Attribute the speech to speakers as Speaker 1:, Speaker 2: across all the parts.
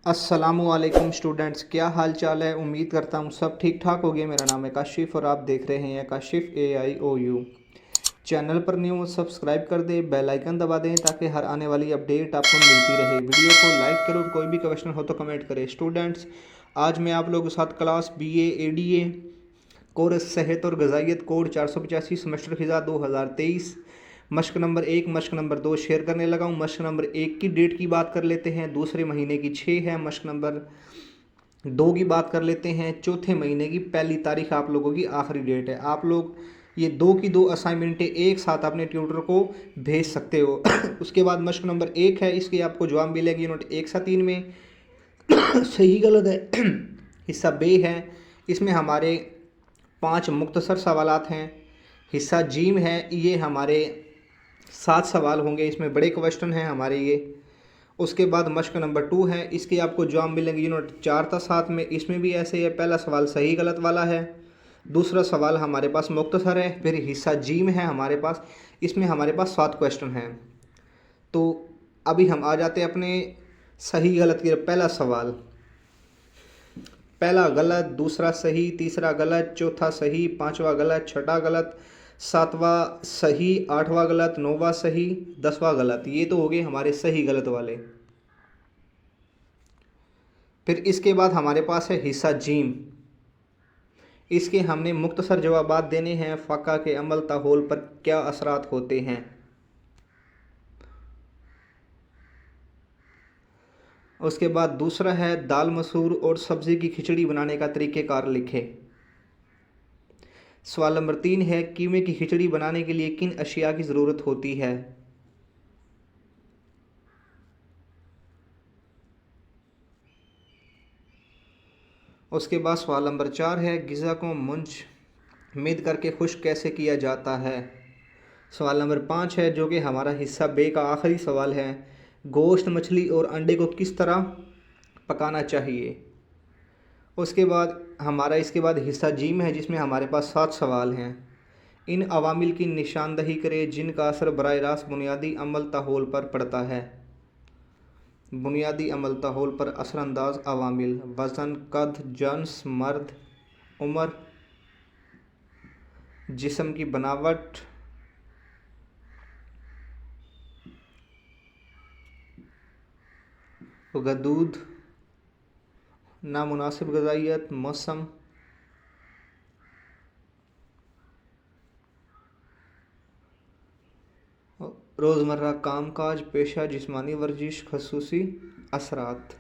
Speaker 1: अस्सलामुअलैकुम स्टूडेंट्स, क्या हाल चाल है। उम्मीद करता हूँ सब ठीक ठाक होगे। मेरा नाम है काशिफ़ और आप देख रहे हैं काशिफ़ AIOU। चैनल पर न्यू हो सब्सक्राइब कर दें, बेल आइकन दबा दें ताकि हर आने वाली अपडेट आपको मिलती रहे। वीडियो को लाइक करो और कोई भी क्वेश्चन हो तो कमेंट करें। स्टूडेंट्स, आज मैं आप लोगों के साथ क्लास BA ADA कोर्स सेहत और ग़िज़ाइयत कोड 485 सेमेस्टर फ़िज़ा 2023 मश्क नंबर 1 मश्क नंबर 2 शेयर करने लगा हूँ। मश्क नंबर 1 की डेट की बात कर लेते हैं, दूसरे महीने की 6 है। मश्क नंबर 2 की बात कर लेते हैं, चौथे महीने की पहली तारीख आप लोगों की आखिरी डेट है। आप लोग ये दो की दो असाइनमेंटें एक साथ अपने ट्यूटर को भेज सकते हो। उसके बाद मश्क नंबर 1 है, इसकी आपको जवाब मिलेगी यूनिट 1 से 3 में। सही गलत है। हिस्सा बे है, इसमें हमारे 5 मुख्तसर सवालात हैं। हिस्सा जीम है, ये हमारे 7 सवाल होंगे, इसमें बड़े क्वेश्चन हैं हमारे ये। उसके बाद मश्क नंबर 2 है, इसके आपको जवाब मिलेंगे यूनिट 4 था 7 में। इसमें भी ऐसे ही है, पहला सवाल सही गलत वाला है, दूसरा सवाल हमारे पास मुख्तसर है। फिर हिस्सा जीम है हमारे पास, इसमें हमारे पास 7 क्वेश्चन हैं। तो अभी हम आ जाते हैं अपने सही गलत की। पहला सवाल, पहला गलत, दूसरा सही, तीसरा गलत, चौथा सही, पांचवा गलत, छठा गलत, सातवां सही, आठवां गलत, नौवां सही, 10वां गलत। ये तो हो गए हमारे सही गलत वाले। फिर इसके बाद हमारे पास है हिस्सा जीम। इसके हमने मुख्तसर जवाबात देने हैं। फ़ाका के अमल ताहोल पर क्या असरात होते हैं। उसके बाद दूसरा है दाल मसूर और सब्ज़ी की खिचड़ी बनाने का तरीक़ेकार लिखें। सवाल नंबर 3 है, कीमे की खिचड़ी बनाने के लिए किन अशिया की ज़रूरत होती है। उसके बाद सवाल नंबर 4 है, ग़िज़ा को मुंजमद करके खुश्क कैसे किया जाता है। सवाल नंबर 5 है, जो कि हमारा हिस्सा बे का आखिरी सवाल है, गोश्त, मछली और अंडे को किस तरह पकाना चाहिए। उसके बाद हमारा इसके बाद हिस्सा जीम है, जिसमें हमारे पास 7 सवाल हैं। इन अवामिल की निशानदही करें जिनका असर बराह रास्त बुनियादी अमल ताहोल पर पड़ता है। बुनियादी अमल ताहोल पर असरअंदाज अवामिल: वज़न, कद, जन्स, मर्द, उम्र, जिस्म की बनावट, गदूद, नामुनासिब ग़िज़ाइयत, मौसम, रोज़मर्रा काम काज, पेशा, जिस्मानी वर्जिश, खसूसी असरात।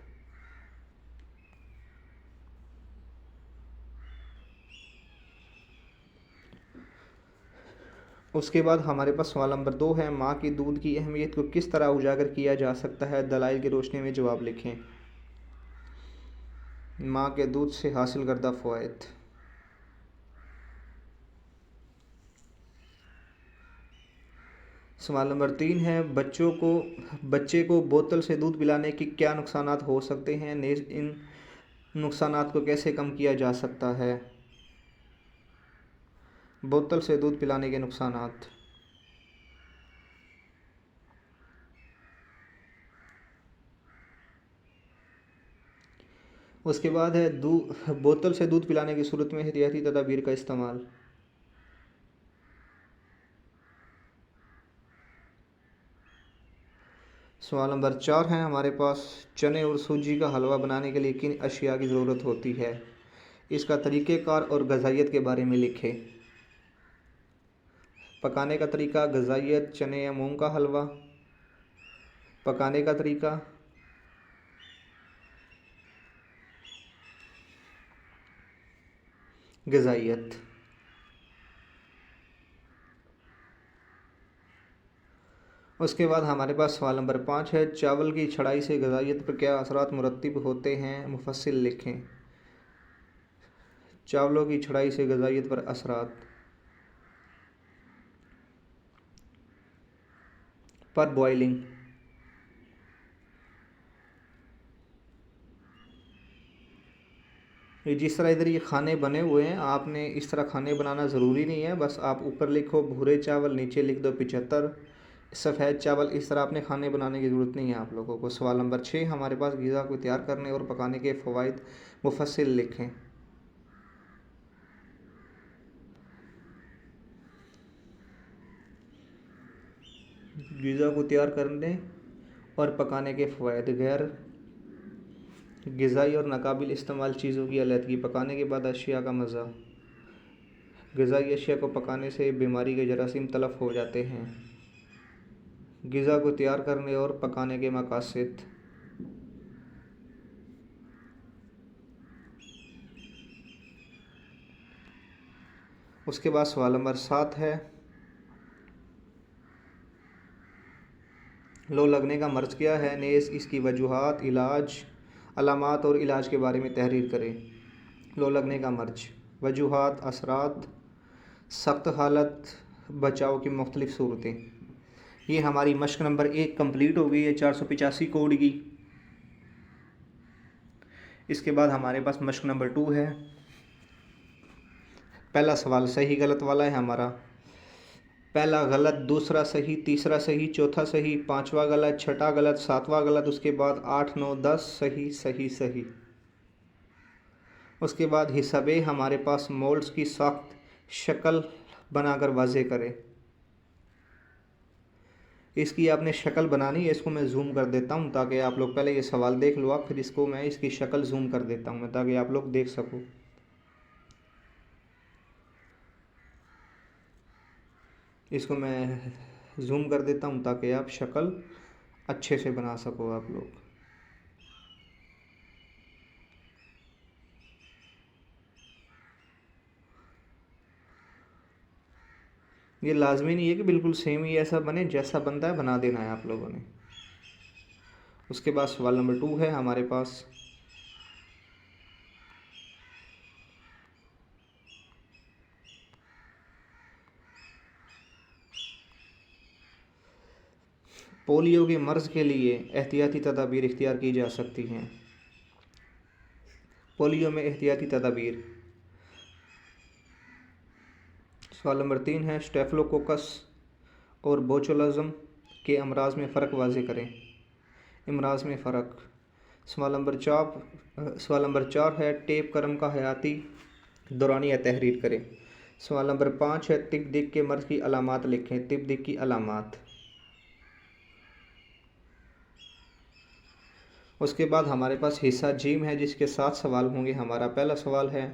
Speaker 1: उसके बाद हमारे पास सवाल नंबर 2 है, माँ की दूध की अहमियत को किस तरह उजागर किया जा सकता है। दलाइल की रोशनी में जवाब लिखें। माँ के दूध से हासिल करदा फ़वाइद। सवाल नंबर 3 है, बच्चे को बोतल से दूध पिलाने के क्या नुकसानात हो सकते हैं, नेज़ इन नुकसानात को कैसे कम किया जा सकता है। बोतल से दूध पिलाने के नुकसानात: उसके बाद है बोतल से दूध पिलाने की सूरत में एहतियाती तदाबीर का इस्तेमाल। सवाल नंबर 4 है हमारे पास, चने और सूजी का हलवा बनाने के लिए किन अशिया की ज़रूरत होती है। इसका तरीक़ेकार और ग़िज़ाइयत के बारे में लिखें। पकाने का तरीका, ग़िज़ाइयत, चने या मूंग का हलवा। पकाने का तरीका, ग़िज़ाइयत। उसके बाद हमारे पास सवाल नंबर 5 है, चावल की छड़ाई से ग़िज़ाइयत पर क्या असरात मुरतब होते हैं, मुफस्सिल लिखें। चावलों की छड़ाई से ग़िज़ाइयत पर असरात: पर बॉयलिंग। ये जिस तरह इधर ये खाने बने हुए हैं, आपने इस तरह खाने बनाना ज़रूरी नहीं है। बस आप ऊपर लिखो भूरे चावल, नीचे लिख दो 75, सफ़ेद चावल इस तरह अपने खाने बनाने की ज़रूरत नहीं है आप लोगों को। सवाल नंबर 6 हमारे पास, ग़िज़ा को तैयार करने और पकाने के फ़वाइद मुफस्सिल लिखें। ग़िज़ा को तैयार करने और पकाने के फ़वाइद: गैर ग़िज़ाई और नाकाबिल इस्तेमाल चीज़ों की अलहदगी, पकाने के बाद अशिया का मज़ा, ग़िज़ाई अशिया को पकाने से बीमारी के जरासीम तलफ़ हो जाते हैं। ग़िज़ा को तैयार करने और पकाने के मकासद। उसके बाद सवाल नंबर 7 है, लो लगने का मर्ज़ क्या है, नेज़ इसकी वजूहात, इलाज, अलामात और इलाज के बारे में तहरीर करें। लो लगने का मर्ज़, वजूहात, असरात, सख्त हालत, बचाव की मुख्तलिफ़ सूरतें। ये हमारी मश्क नंबर 1 कंप्लीट हो गई है 485 कोड की। इसके बाद हमारे पास मश्क नंबर 2 है। पहला सवाल सही गलत वाला है हमारा। पहला गलत, दूसरा सही, तीसरा सही, चौथा सही, पांचवा गलत, छठा गलत, सातवां गलत, उसके बाद 8, 9, 10 सही सही सही। उसके बाद हिसाबे हमारे पास मोल्ड्स की सख्त शक्ल बनाकर वाज़े करें। इसकी आपने शक्ल बनानी है, इसको मैं ज़ूम कर देता हूँ ताकि आप लोग पहले ये सवाल देख लो आप, फिर इसको मैं इसकी शक्ल ज़ूम कर देता हूँ मैं ताकि आप लोग देख सको। इसको मैं ज़ूम कर देता हूँ ताकि आप शक्ल अच्छे से बना सको आप लोग। ये लाजमी नहीं है कि बिल्कुल सेम ही ऐसा बने, जैसा बनता है बना देना है आप लोगों ने। उसके बाद सवाल नंबर 2 है हमारे पास, पोलियो के मर्ज़ के लिए एहतियाती तदाबीर इख्तियार की जा सकती हैं। पोलियो में एहतियाती तदाबीर। सवाल नंबर 3 है, स्टेफलोकोकस और बोचुलिज्म के अमराज में फ़र्क वाज़े करें। अमराज में फ़र्क। सवाल नंबर 4 है, टेप करम का हयाती दौरानिया तहरीर करें। सवाल नंबर 5 है, तिब दिक के मर्ज़ की अलामात लिखें। तिब दिक की अलामात। उसके बाद हमारे पास हिस्सा जीम है जिसके 7 सवाल होंगे। हमारा पहला सवाल है,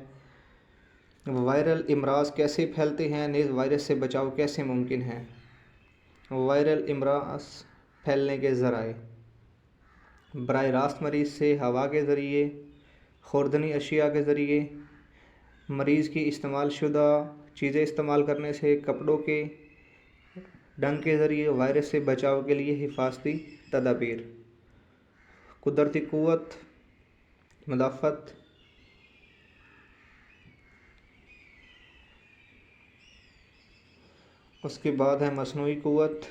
Speaker 1: वायरल इमराज कैसे फैलते हैं, नेज़ वायरस से बचाव कैसे मुमकिन है। वायरल इमराज फैलने के ज़राए: बराह रास्त मरीज़ से, हवा के ज़रिए, खुर्दनी अशिया के ज़रिए, मरीज़ की इस्तेमाल शुदा चीज़ें इस्तेमाल करने से, कपड़ों के डंग के ज़रिए। वायरस से बचाव के लिए हिफाजती तदाबीर: कुदरती क़ुव्वत, मदाफ़त, उसके बाद है मसनूई क़ुव्वत।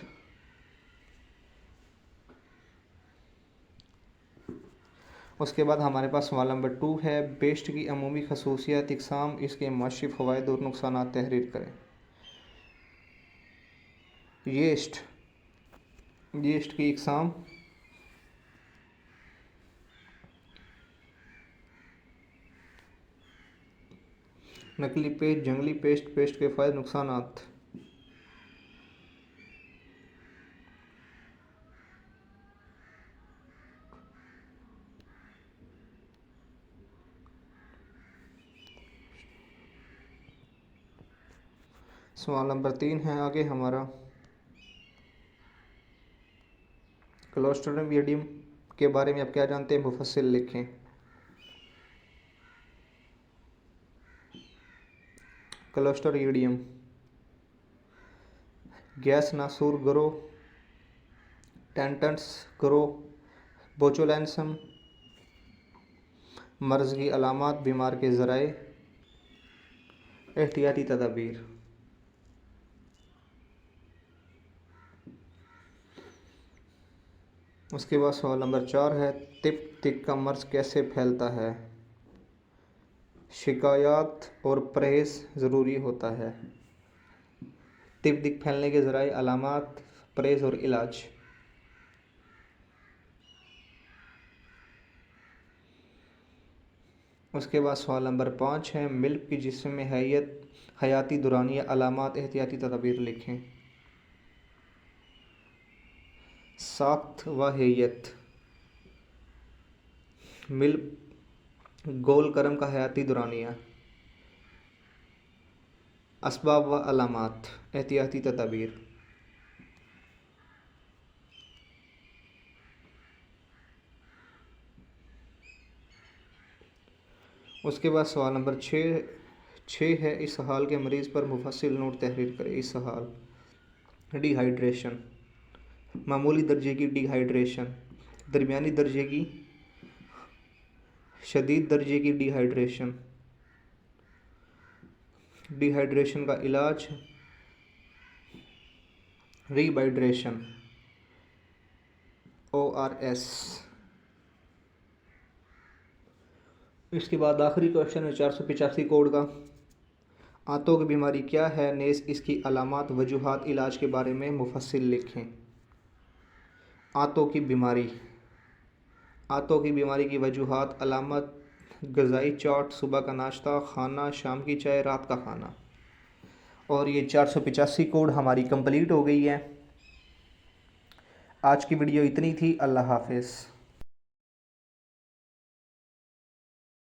Speaker 1: उसके बाद हमारे पास सवाल नंबर 2 है, पेस्ट की अमूमी खसूसियात, इक़साम, इसके मुआशी फ़वाइद और नुकसानात तहरीर करें। यीस्ट की इक़साम, नकली पेस्ट, जंगली पेस्ट, पेस्ट के फ़ायदे नुकसानात। सवाल नंबर 3 है आगे हमारा, क्लोस्ट्रिडियम के बारे में आप क्या जानते हैं, मुफस्सिल लिखें। क्लोस्ट्रिडियम गैस नासूर ग्रो, टेंटेंट्स ग्रो, बोचुलिज्म, मर्ज़ की अलामात, बीमार के ज़राए, एहतियाती तदाबीर। उसके बाद सवाल नंबर 4 है, तिब दिक का मर्ज़ कैसे फैलता है। शिकायत और परहेज़ ज़रूरी होता है। तिब दिक फैलने के ज़राए, अलामात, परहेज़ और इलाज। उसके बाद सवाल नंबर 5 है, मिल्क की जिस्म में हयाती दुरानिया अलामात एहतियाती तदबीर लिखें। साख्त व हैयत, मिल्क गोल करम का हयाती दुरानिया, असबाब व अलामात एहतियाती तदबीर। उसके बाद सवाल नंबर 6 है, इस हाल के मरीज़ पर मुफस्सिल नोट तहरीर करें। इस हाल, डिहाइड्रेशन, मामूली दर्जे की डिहाइड्रेशन, दरमियानी दर्जे की, शदीद दर्जे की डिहाइड्रेशन। डिहाइड्रेशन का इलाज रीहाइड्रेशन, ORS। इसके बाद आखिरी क्वेश्चन है 485 कोड का, आंतों की बीमारी क्या है, नेज़ इसकी अलामात, वजूहात, इलाज के बारे में मुफस्सिल लिखें। आंतों की बीमारी, आंतों की बीमारी की वजूहात, अलामत, ग़िज़ाई चार्ट, सुबह का नाश्ता, खाना, शाम की चाय, रात का खाना। और ये 485 कोड हमारी कंप्लीट हो गई है। आज की वीडियो इतनी थी। अल्लाह हाफ़िज़।